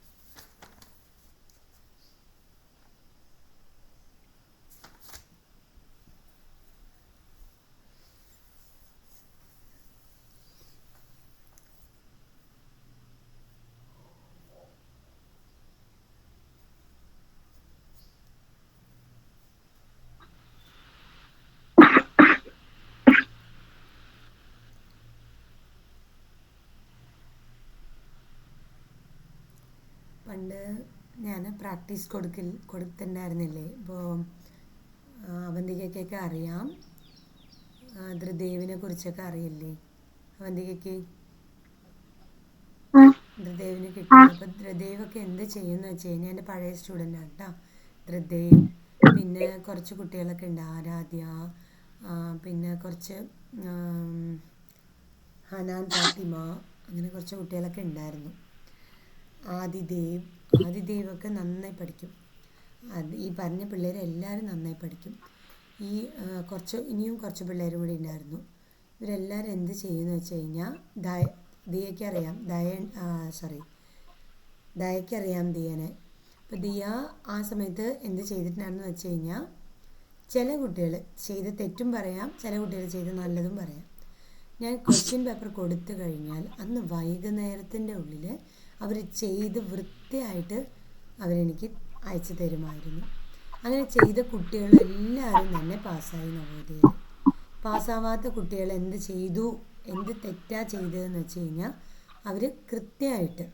പണ്ട് ഞാൻ പ്രാക്ടീസ് കൊടുത്തിട്ടുണ്ടായിരുന്നില്ലേ. ഇപ്പോൾ അവന്തികയ്ക്കൊക്കെ അറിയാം, ധൃദേവിനെ കുറിച്ചൊക്കെ അറിയില്ലേ അവന്തികയ്ക്ക്? ധൃദേവിന് കിട്ടിയത്. അപ്പോൾ ധൃദേവൊക്കെ എന്ത് ചെയ്യുമെന്ന് വെച്ച് കഴിഞ്ഞാൽ, എൻ്റെ പഴയ സ്റ്റുഡൻ്റാണ് കേട്ടോ ധൃദേവ്. പിന്നെ കുറച്ച് കുട്ടികളൊക്കെ ഉണ്ട്, ആരാധ്യ, പിന്നെ കുറച്ച് ഹനാൻ ഫാത്തിമ, അങ്ങനെ കുറച്ച് കുട്ടികളൊക്കെ ഉണ്ടായിരുന്നു. ആദിദേവ് ഒക്കെ നന്നായി പഠിക്കും. ഈ പറഞ്ഞ പിള്ളേർ എല്ലാവരും നന്നായി പഠിക്കും. ഇനിയും കുറച്ച് പിള്ളേരും കൂടി ഉണ്ടായിരുന്നു. ഇവരെല്ലാവരും എന്ത് ചെയ്യുമെന്ന് വെച്ച് കഴിഞ്ഞാൽ, ദിയയ്ക്കറിയാം ദിയനെ. അപ്പോൾ ദിയ ആ സമയത്ത് എന്ത് ചെയ്തിട്ടുണ്ടായിരുന്നു വെച്ച് കഴിഞ്ഞാൽ, ചില കുട്ടികൾ ചെയ്ത് തെറ്റും പറയാം, ചില കുട്ടികൾ ചെയ്ത് നല്ലതും പറയാം. ഞാൻ ക്വസ്റ്റ്യൻ പേപ്പർ കൊടുത്തു കഴിഞ്ഞാൽ അന്ന് വൈകുന്നേരത്തിൻ്റെ ഉള്ളിൽ അവർ ചെയ്ത് വൃത്തിയായിട്ട് അവരെനിക്ക് അയച്ചു തരുമായിരുന്നു. അങ്ങനെ ചെയ്ത കുട്ടികളെല്ലാവരും തന്നെ പാസ്സായി നവോദയയിൽ. പാസ്സാവാത്ത കുട്ടികൾ എന്ത് ചെയ്തു, എന്ത് തെറ്റാണ് ചെയ്തതെന്ന് വെച്ച് കഴിഞ്ഞാൽ, അവർ കൃത്യമായിട്ട്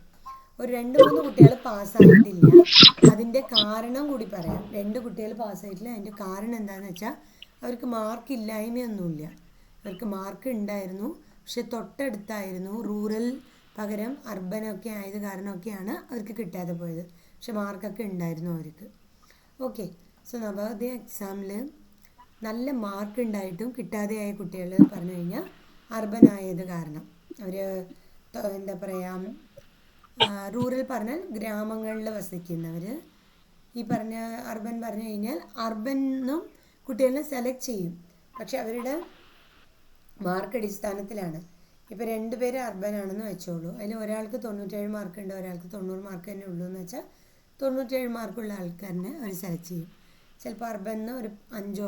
ഒരു 2-3 കുട്ടികൾ പാസ്സായിട്ടില്ല. അതിൻ്റെ കാരണം കൂടി പറയാം. 2 കുട്ടികൾ പാസ്സായിട്ടില്ല, അതിൻ്റെ കാരണം എന്താണെന്ന് വെച്ചാൽ, അവർക്ക് മാർക്കില്ലായ്മയൊന്നുമില്ല. അവർക്ക് മാർക്ക് ഉണ്ടായിരുന്നു, പക്ഷെ തൊട്ടടുത്തായിരുന്നു. റൂറൽ പകരം അർബനൊക്കെ ആയത് കാരണമൊക്കെയാണ് അവർക്ക് കിട്ടാതെ പോയത്. പക്ഷെ മാർക്കൊക്കെ ഉണ്ടായിരുന്നു അവർക്ക്. ഓക്കെ, സോ നവോദയ എക്സാമിൽ നല്ല മാർക്ക് ഉണ്ടായിട്ടും കിട്ടാതെയായ കുട്ടികൾ പറഞ്ഞു കഴിഞ്ഞാൽ അർബൻ ആയത് കാരണം. അവർ എന്താ പറയുക, റൂറൽ പറഞ്ഞാൽ ഗ്രാമങ്ങളിൽ വസിക്കുന്നവർ. ഈ പറഞ്ഞ അർബൻ പറഞ്ഞു കഴിഞ്ഞാൽ അർബനും കുട്ടികളെ സെലക്ട് ചെയ്യും, പക്ഷെ അവരുടെ മാർക്ക് അടിസ്ഥാനത്തിലാണ്. ഇപ്പോൾ 2 പേര് അർബൻ ആണെന്ന് വെച്ചോളൂ. അതിൽ ഒരാൾക്ക് 97 മാർക്കുണ്ട്, ഒരാൾക്ക് 90 മാർക്ക് തന്നെ ഉള്ളൂ എന്ന് വെച്ചാൽ 97 മാർക്കുള്ള ആൾക്കാരനെ അവർ സെലക്ട് ചെയ്യും. ചിലപ്പോൾ അർബനിന്ന് ഒരു 5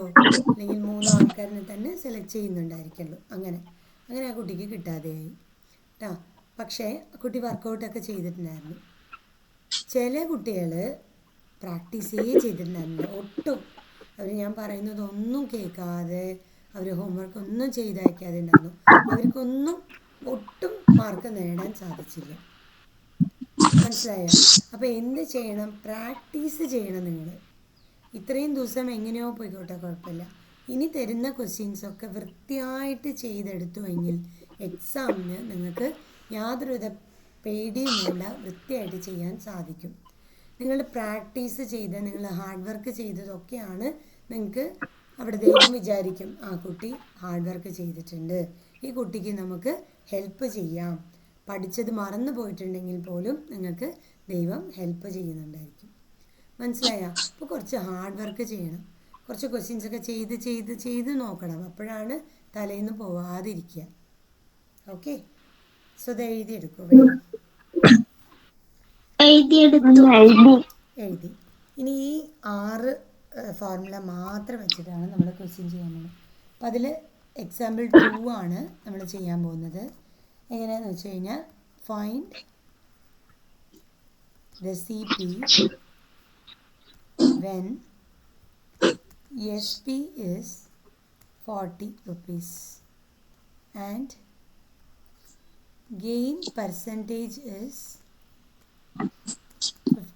അല്ലെങ്കിൽ 3 ആൾക്കാരനെ തന്നെ സെലക്ട് ചെയ്യുന്നുണ്ടായിരിക്കുള്ളൂ. അങ്ങനെ അങ്ങനെ ആ കുട്ടിക്ക് കിട്ടാതെയായി കേട്ടോ. പക്ഷേ കുട്ടി വർക്കൗട്ടൊക്കെ ചെയ്തിട്ടുണ്ടായിരുന്നു. ചില കുട്ടികൾ പ്രാക്ടീസേ ചെയ്തിട്ടുണ്ടായിരുന്നില്ല ഒട്ടും. അവർ ഞാൻ പറയുന്നതൊന്നും കേൾക്കാതെ അവർ ഹോംവർക്ക് ഒന്നും ചെയ്തയക്കാതെ ഉണ്ടായിരുന്നു. അവർക്കൊന്നും ഒട്ടും മാർക്ക് നേടാൻ സാധിച്ചില്ല. മനസ്സിലായോ? അപ്പോൾ എന്ത് ചെയ്യണം? പ്രാക്ടീസ് ചെയ്യണം നിങ്ങൾ. ഇത്രയും ദിവസം എങ്ങനെയോ പോയിക്കോട്ടെ, കുഴപ്പമില്ല. ഇനി തരുന്ന ക്വസ്റ്റ്യൻസൊക്കെ വൃത്തിയായിട്ട് ചെയ്തെടുത്തുവെങ്കിൽ എക്സാമിന് നിങ്ങൾക്ക് യാതൊരുവിധ പേടിയും വേണ്ട, വൃത്തിയായിട്ട് ചെയ്യാൻ സാധിക്കും. നിങ്ങൾ പ്രാക്ടീസ് ചെയ്ത് നിങ്ങൾ ഹാർഡ് വർക്ക് ചെയ്തതൊക്കെയാണ് നിങ്ങൾക്ക് അവിടെ ദൈവം വിചാരിക്കും ആ കുട്ടി ഹാർഡ് വർക്ക് ചെയ്തിട്ടുണ്ട്, ഈ കുട്ടിക്ക് നമുക്ക് ഹെൽപ്പ് ചെയ്യാം. പഠിച്ചത് മറന്നു പോയിട്ടുണ്ടെങ്കിൽ പോലും നിങ്ങൾക്ക് ദൈവം ഹെൽപ്പ് ചെയ്യുന്നുണ്ടായിരിക്കും. മനസ്സിലായോ? അപ്പോൾ കുറച്ച് ഹാർഡ് വർക്ക് ചെയ്യണം. കുറച്ച് ക്വസ്റ്റ്യൻസൊക്കെ ചെയ്ത് ചെയ്ത് ചെയ്ത് നോക്കണം. അപ്പോഴാണ് തലേന്ന് പോവാതിരിക്കുക. ഓക്കെ, സോ അത് എഴുതിയെടുക്കൂ വേഗം. എഴുതി. ഇനി ഈ 6 ഫോർമുല മാത്രം വെച്ചിട്ടാണ് നമ്മൾ ക്വസ്റ്റ്യൻ ചെയ്യാൻ പോകുന്നത്. അപ്പം അതിൽ എക്സാമ്പിൾ 2 ആണ് നമ്മൾ ചെയ്യാൻ പോകുന്നത്. എങ്ങനെയാണെന്ന് വെച്ച് കഴിഞ്ഞാൽ find the CP when SP is 40 rupees and gain percentage is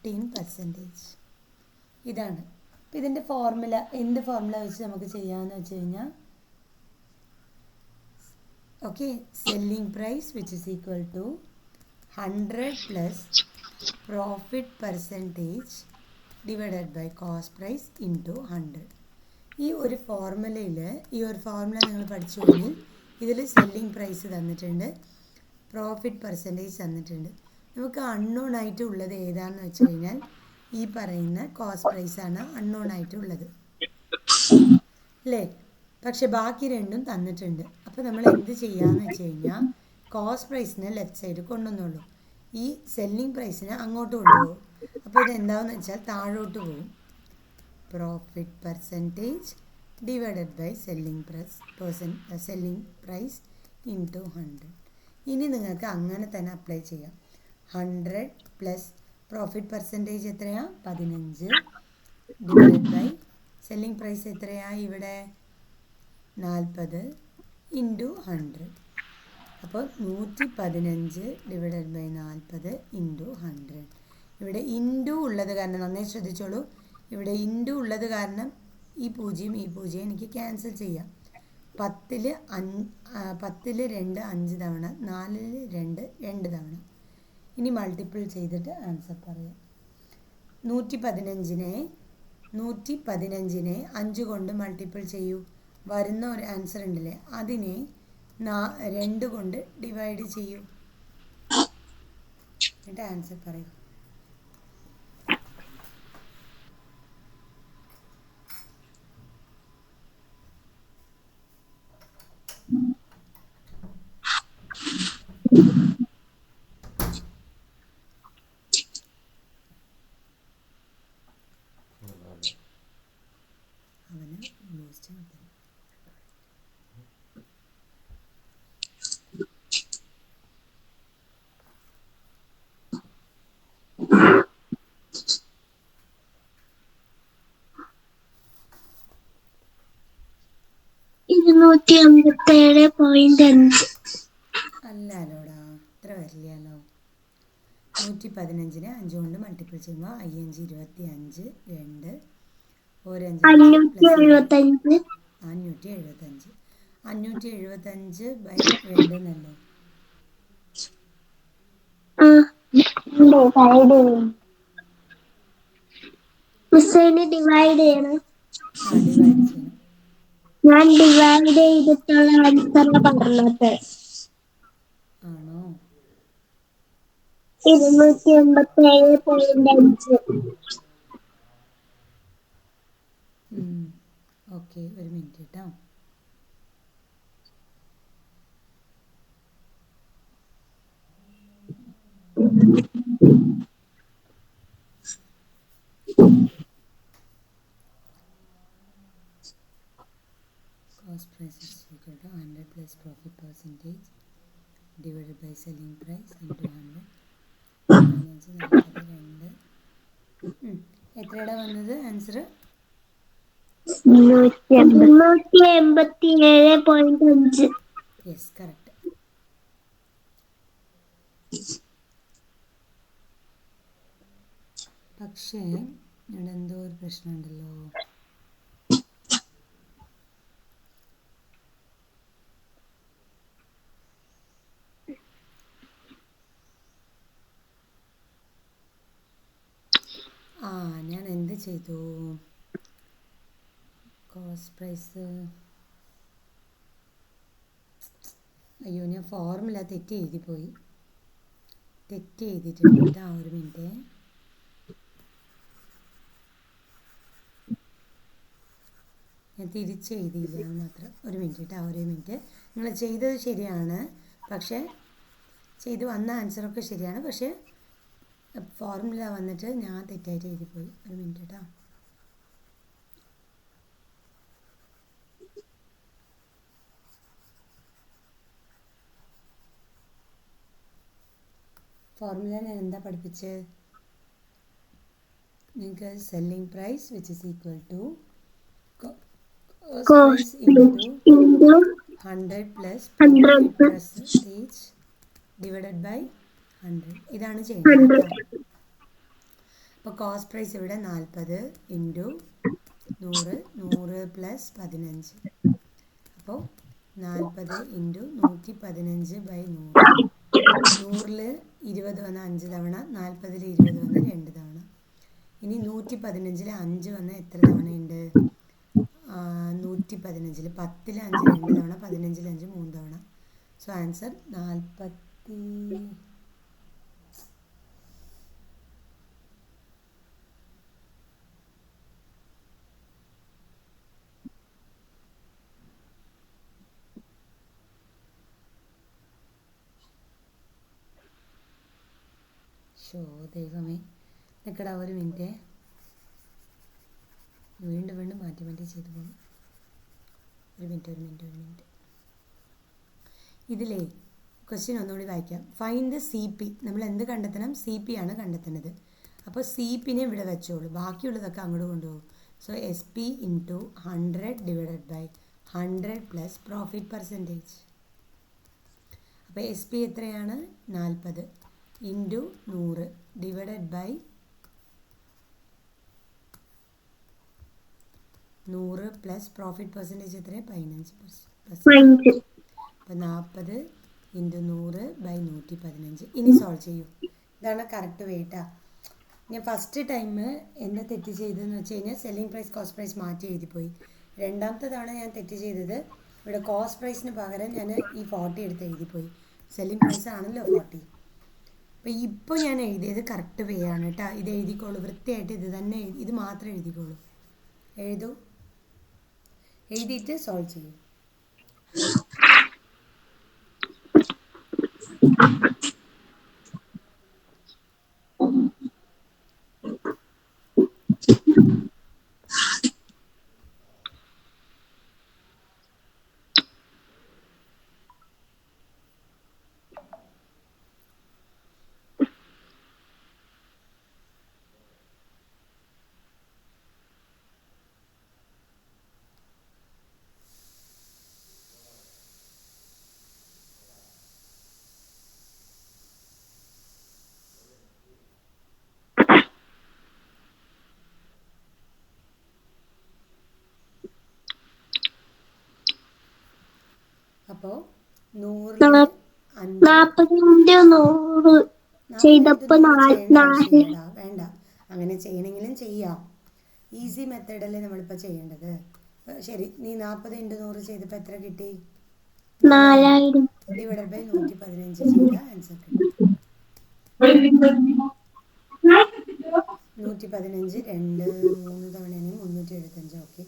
15%. ഇതാണ്. അപ്പം ഇതിൻ്റെ ഫോർമുല എന്ത് ഫോർമുല വെച്ച് നമുക്ക് ചെയ്യാമെന്ന് വെച്ച് കഴിഞ്ഞാൽ okay, selling price which is equal to 100 plus profit percentage divided by cost price into 100. ഈ ഒരു ഫോർമുലയിൽ ഈ ഒരു ഫോർമുല നിങ്ങൾ പഠിച്ചു കഴിഞ്ഞാൽ ഇതിൽ സെല്ലിംഗ് പ്രൈസ് തന്നിട്ടുണ്ട്, പ്രോഫിറ്റ് പെർസെൻറ്റേജ് തന്നിട്ടുണ്ട്. നമുക്ക് അൺനോൺ ആയിട്ട് ഉള്ളത് ഏതാണെന്ന് വെച്ച് കഴിഞ്ഞാൽ ഈ പറയുന്ന കോസ്റ്റ് പ്രൈസാണ് അൺനോൺ ആയിട്ടുള്ളത് അല്ലേ. പക്ഷെ ബാക്കി രണ്ടും തന്നിട്ടുണ്ട്. അപ്പോൾ നമ്മൾ എന്ത് ചെയ്യാമെന്ന് വെച്ച് കഴിഞ്ഞാൽ കോസ്റ്റ് പ്രൈസിനെ ലെഫ്റ്റ് സൈഡ് കൊണ്ടുവന്നുള്ളൂ, ഈ സെല്ലിംഗ് പ്രൈസിനെ അങ്ങോട്ട് കൊണ്ടുപോകും. അപ്പോൾ ഇതെന്താണെന്ന് വെച്ചാൽ താഴോട്ട് പോകും. Profit percentage divided by selling price into 100. ഇനി നിങ്ങൾക്ക് അങ്ങനെ തന്നെ അപ്ലൈ ചെയ്യാം. 100 പ്ലസ് പ്രോഫിറ്റ് പെർസെൻറ്റേജ് എത്രയാണ്? 15 ഡിവൈഡഡ് ബൈ സെല്ലിംഗ് പ്രൈസ് എത്രയാണ് ഇവിടെ? 40 ഇൻറ്റു 100. അപ്പോൾ 115 ഡിവൈഡഡ് ബൈ 40 ഇൻറ്റു 100. ഇവിടെ ഇൻറ്റു ഉള്ളത് കാരണം നന്നായി ശ്രദ്ധിച്ചോളൂ. ഇവിടെ ഇൻറ്റു ഉള്ളത് കാരണം ഈ പൂജ്യം എനിക്ക് ക്യാൻസൽ ചെയ്യാം. 10ൽ 2 5 തവണ, 4ൽ 2 തവണ. ഇനി മൾട്ടിപ്പിൾ ചെയ്തിട്ട് ആൻസർ പറയാം. 115നെ 5 കൊണ്ട് മൾട്ടിപ്പിൾ ചെയ്യൂ. വരുന്ന ഒരു ആൻസർ ഉണ്ടല്ലേ, അതിനെ 2 കൊണ്ട് ഡിവൈഡ് ചെയ്യൂ. എന്നിട്ട് ആൻസർ പറയൂ. അവന് ബൂസ്റ്റ് കിട്ടും. അല്ലല്ലോടാ, ഇത്ര വരില്ലല്ലോ. 115നെ 5 കൊണ്ട് മൾട്ടിപ്പിൾ ചെയ്യുമ്പോൾ 5 25 2 575 575 ബൈ 2 എന്നല്ലേ? ഡിവൈഡ് ചെയ്യണം. ഡിവൈഡ് ചെയ്യണം. ഞാൻ ഡിവൈഡ് ചെയ്തിട്ടുള്ള ആൻസർ പറഞ്ഞത് ആണോ? 287.5. ഓക്കെ, ഒരു മിനിറ്റ് കേട്ടോ. Cost price is equal to 100 plus profit percentage divided by selling price into 100 15 40 2 എത്രയുടെ വന്നത് ആൻസർ? 287.5. Yes, correct. പക്ഷേ ഇവിടെ എന്തോ ഒരു പ്രശ്നമുണ്ടല്ലോ. ഞാൻ എന്ത് ചെയ്തു? കോസ്റ്റ് പ്രൈസ്, അയ്യോ ഞാൻ ഫോർമുല തെറ്റി എഴുതിപ്പോയി. തെറ്റി എഴുതിയിട്ടുണ്ട് കേട്ടോ. ഒരു മിനിറ്റ്. ഞാൻ തിരിച്ചെഴുതിയില്ല എന്ന് മാത്രം. ഒരു മിനിറ്റ് കേട്ടോ, ഒരു മിനിറ്റ്. നിങ്ങൾ ചെയ്തത് ശരിയാണ്, പക്ഷേ ചെയ്തു വന്ന ആൻസറൊക്കെ ശരിയാണ്, പക്ഷേ ഫോർമുല വന്നിട്ട് ഞാൻ തെറ്റായിട്ട് എഴുതിപ്പോയി. ഒരു മിനിറ്റ് കേട്ടോ. ഫോർമുല ഞാൻ എന്താ പഠിപ്പിച്ചത്? നിങ്ങൾക്ക് selling price which is equal to cost price into 100 plus profit percentage divided by 100. ഇതാണ് ചെയ്യേണ്ടത് കേട്ടോ. അപ്പോൾ കോസ്റ്റ് പ്രൈസ് ഇവിടെ 40 ഇൻറ്റു 100, 100 പ്ലസ് 15. അപ്പോൾ 40 ഇൻറ്റു 115 ബൈ 100. 100-ൽ 20 വന്ന 5 തവണ, 40-ൽ 20 വന്ന 2 തവണ. ഇനി 115-ൽ 5 വന്ന എത്ര തവണയുണ്ട്? 115-ൽ 10-ൽ 5 2 തവണ, 15-ൽ 5 3 തവണ. So answer 40. ദൈവമേ, നിൽക്കടാ ഒരു മിനിറ്റ്. വീണ്ടും വീണ്ടും മാറ്റി മാറ്റി ചെയ്തു പോകും. ഒരു മിനിറ്റ്. ഇതിലേ ക്വസ്റ്റ്യൻ ഒന്നുകൂടി വായിക്കാം. Find the C P. നമ്മൾ എന്ത് കണ്ടെത്തണം? സി പി ആണ് കണ്ടെത്തുന്നത്. അപ്പോൾ സി പിനെ ഇവിടെ വെച്ചോളൂ, ബാക്കിയുള്ളതൊക്കെ അങ്ങോട്ട് കൊണ്ടുപോകും. So S P into 100 divided by 100 plus profit percentage. അപ്പോൾ എസ് പി എത്രയാണ്? 40 into 100 divided by 100 plus profit percentage എത്രയാണ്? 15%. അപ്പോൾ 40 ഇൻറ്റു 100 ബൈ 115. ഇനി സോൾവ് ചെയ്യൂ. ഇതാണ് കറക്റ്റ് വേട്ടാ. ഞാൻ ഫസ്റ്റ് ടൈം എന്താ തെറ്റ് ചെയ്തതെന്ന് വെച്ച് കഴിഞ്ഞാൽ സെല്ലിംഗ് പ്രൈസ് കോസ്റ്റ് പ്രൈസ് മാറ്റി എഴുതിപ്പോയി. രണ്ടാമത്തെ തവണ ഞാൻ തെറ്റ് ചെയ്തത് ഇവിടെ കോസ്റ്റ് പ്രൈസിന് പകരം ഞാൻ ഈ 40 എടുത്ത് എഴുതിപ്പോയി. സെല്ലിംഗ് പ്രൈസ് ആണല്ലോ 40. അപ്പോൾ ഇപ്പോൾ ഞാൻ എഴുതിയത് കറക്റ്റ് വേ ആണ് കേട്ടോ. ഇത് എഴുതിക്കോളൂ വൃത്തിയായിട്ട്. ഇത് തന്നെ ഇത് മാത്രം എഴുതിക്കോളൂ. എഴുതിയിട്ട് സോൾവ് ചെയ്യൂ. അപ്പോൾ 100 വേണ്ട, അങ്ങനെ ചെയ്യണമെങ്കിലും ചെയ്യാം. ഈസി മെത്തേഡല്ലേ നമ്മളിപ്പോൾ ചെയ്യേണ്ടത്. ശരി, നീ 40 ഇൻറ്റു 100 ചെയ്തപ്പോൾ എത്ര കിട്ടി? 4000 ഡിവൈഡഡ് ബൈ 115 ചെയ്ത ആൻസർ കിട്ടി. 115 2 3 തവണയാണെങ്കിൽ 375. ഓക്കെ,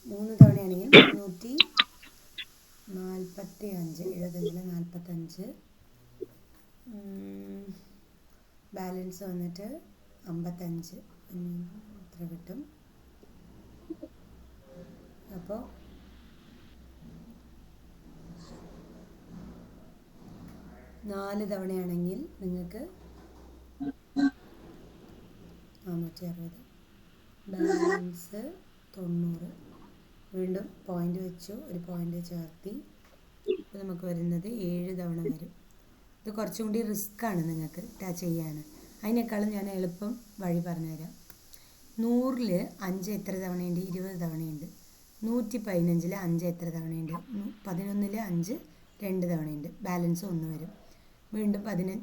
3 തവണയാണെങ്കിൽ 345. 75-ൽ 45 ബാലൻസ് വന്നിട്ട് 55 എത്ര കിട്ടും? അപ്പോൾ 4 തവണയാണെങ്കിൽ നിങ്ങൾക്ക് 460. ബാലൻസ് 90. വീണ്ടും പോയിൻ്റ് വെച്ചു, ഒരു പോയിൻ്റ് ചേർത്തി. ഇപ്പോൾ നമുക്ക് വരുന്നത് 7 തവണ വരും. ഇത് കുറച്ചും കൂടി റിസ്ക്കാണ് നിങ്ങൾക്ക് ചെയ്യാൻ. അതിനേക്കാളും ഞാൻ എളുപ്പം വഴി പറഞ്ഞുതരാം. 100-ൽ 5 എത്ര തവണയുണ്ട്? 20 തവണയുണ്ട്. 115-ൽ 5 എത്ര തവണയുണ്ട്? 11-ൽ 5 2 തവണയുണ്ട്. ബാലൻസ് 1 വരും. വീണ്ടും 11-ൽ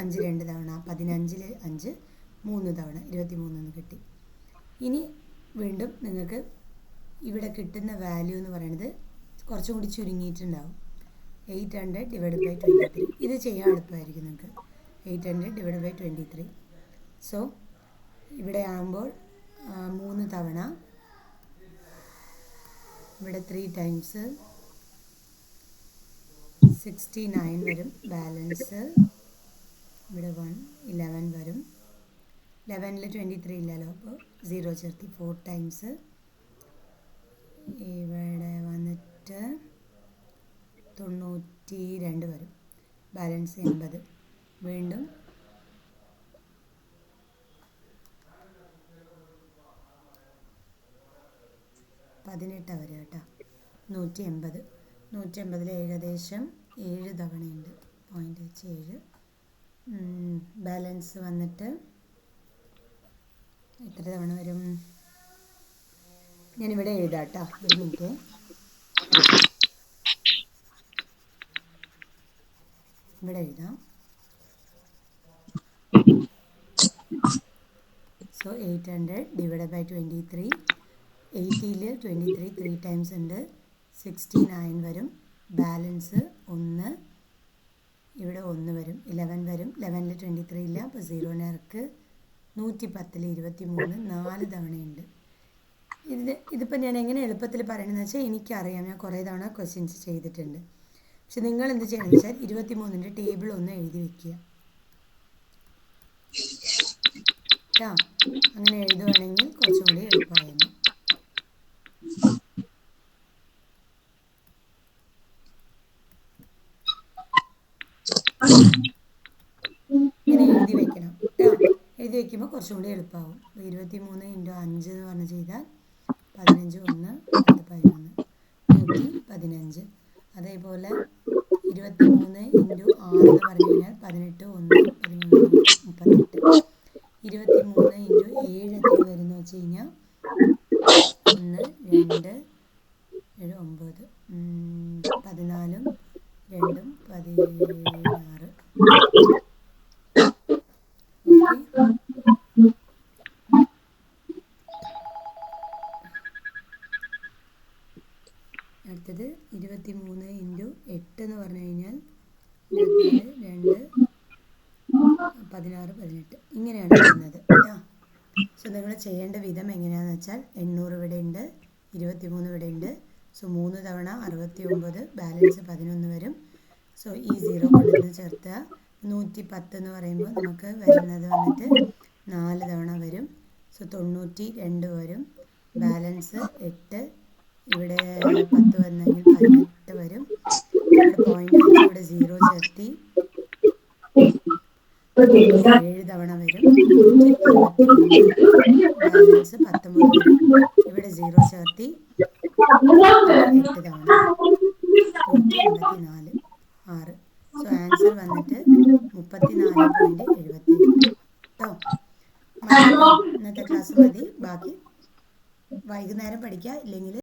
5 2 തവണ, 15-ൽ 5 3 തവണ, 23 കിട്ടി. ഇനി വീണ്ടും നിങ്ങൾക്ക് ഇവിടെ കിട്ടുന്ന വാല്യൂ എന്ന് പറയുന്നത് കുറച്ചും കൂടി ചുരുങ്ങിയിട്ടുണ്ടാവും. 800 ഡിവൈഡ് ബൈ 23. ഇത് ചെയ്യാൻ എളുപ്പമായിരിക്കും നിങ്ങൾക്ക്. 800 ഡിവൈഡ് ബൈ 23. സോ ഇവിടെ ആകുമ്പോൾ 3 തവണ, ഇവിടെ 3 ടൈംസ് 69 വരും. ബാലൻസ് ഇവിടെ 11 വരും. 11-ൽ 23 ഇല്ലല്ലോ, അപ്പോൾ 0 ചേർത്തി. 4 ടൈംസ് ഇവിടെ വന്നിട്ട് 92 വരും. ബാലൻസ് 80. വീണ്ടും 18 വരും കേട്ടോ. 180. 180-ൽ ഏകദേശം 7 തവണയുണ്ട്. പോയിൻ്റ് വെച്ച് 7. ബാലൻസ് വന്നിട്ട് എത്ര തവണ വരും? ഞാനിവിടെ എഴുതാം കേട്ടോ, ഒരു മിനിറ്റ്. ഇവിടെ എഴുതാം. So 800 divide by 23. 80-ൽ 23 3 ടൈംസ് ഉണ്ട്. 69 വരും. ബാലൻസ് 1. ഇവിടെ 1 വരും. 11 വരും. 11-ൽ 23 ഇല്ല, അപ്പോൾ 0 ഇറക്ക്. 110-ൽ 23 4 തവണയുണ്ട്. ഇതിപ്പോൾ ഞാൻ എങ്ങനെ എളുപ്പത്തിൽ പറയണമെന്ന് വെച്ചാൽ എനിക്കറിയാം, ഞാൻ കുറേ തവണ ക്വസ്റ്റ്യൻസ് ചെയ്തിട്ടുണ്ട്. പക്ഷെ നിങ്ങൾ എന്ത് ചെയ്യണമെന്ന് വെച്ചാൽ 23-ൻ്റെ ടേബിൾ ഒന്ന് എഴുതി വെക്കുക കേട്ടോ. അങ്ങനെ എഴുതുവാണെങ്കിൽ കുറച്ചും കൂടി എളുപ്പമായിരുന്നു. ഇങ്ങനെ എഴുതി വെക്കണം കേട്ടോ. എഴുതി വയ്ക്കുമ്പോൾ കുറച്ചും കൂടി എളുപ്പമാവും. 23 × 5 എന്ന് പറഞ്ഞ് ചെയ്താൽ 15 1 11 115. അതേപോലെ 23 × 6 എന്ന് പറഞ്ഞു കഴിഞ്ഞാൽ 18 1 13 38. 23 × 7 എത്ര വരുന്നു വെച്ച് കഴിഞ്ഞാൽ 1 2 7 9 14 2 16. ഓക്കെ. അടുത്തത് 23 × 8 എന്ന് പറഞ്ഞു കഴിഞ്ഞാൽ 24 2 16 18. ഇങ്ങനെയാണ് വരുന്നത് കേട്ടോ. സോ നിങ്ങൾ ചെയ്യേണ്ട വിധം എങ്ങനെയാണെന്ന് വെച്ചാൽ 800 ഇവിടെ ഉണ്ട്, 23 ഇവിടെ ഉണ്ട്. സോ 3 തവണ 69, ബാലൻസ് 11 വരും. സോ ഈ 0 കൊണ്ടുവന്ന് ചേർത്തുക. 110 എന്ന് പറയുമ്പോൾ നമുക്ക് വരുന്നത് വന്നിട്ട് 4 തവണ വരും. സോ 92 വരും. ബാലൻസ് 8. ഇവിടെ 10 വന്നെങ്കിൽ 18 വരും. ഇവിടെ പോയിൻ്റ് വെച്ച് ഇവിടെ 0 ചേർത്തി. 7 തവണ വരും. 161. ബാലൻസ് 19 വരും. ഇവിടെ 0 ചേർത്തി. 8 തവണ 184 6. സോ ആൻസർ വന്നിട്ട് 34.77 കേട്ടോ. ഇന്നത്തെ ക്ലാസ് മതി. ബാക്കി വൈകുന്നേരം പഠിക്കുക, ഇല്ലെങ്കിൽ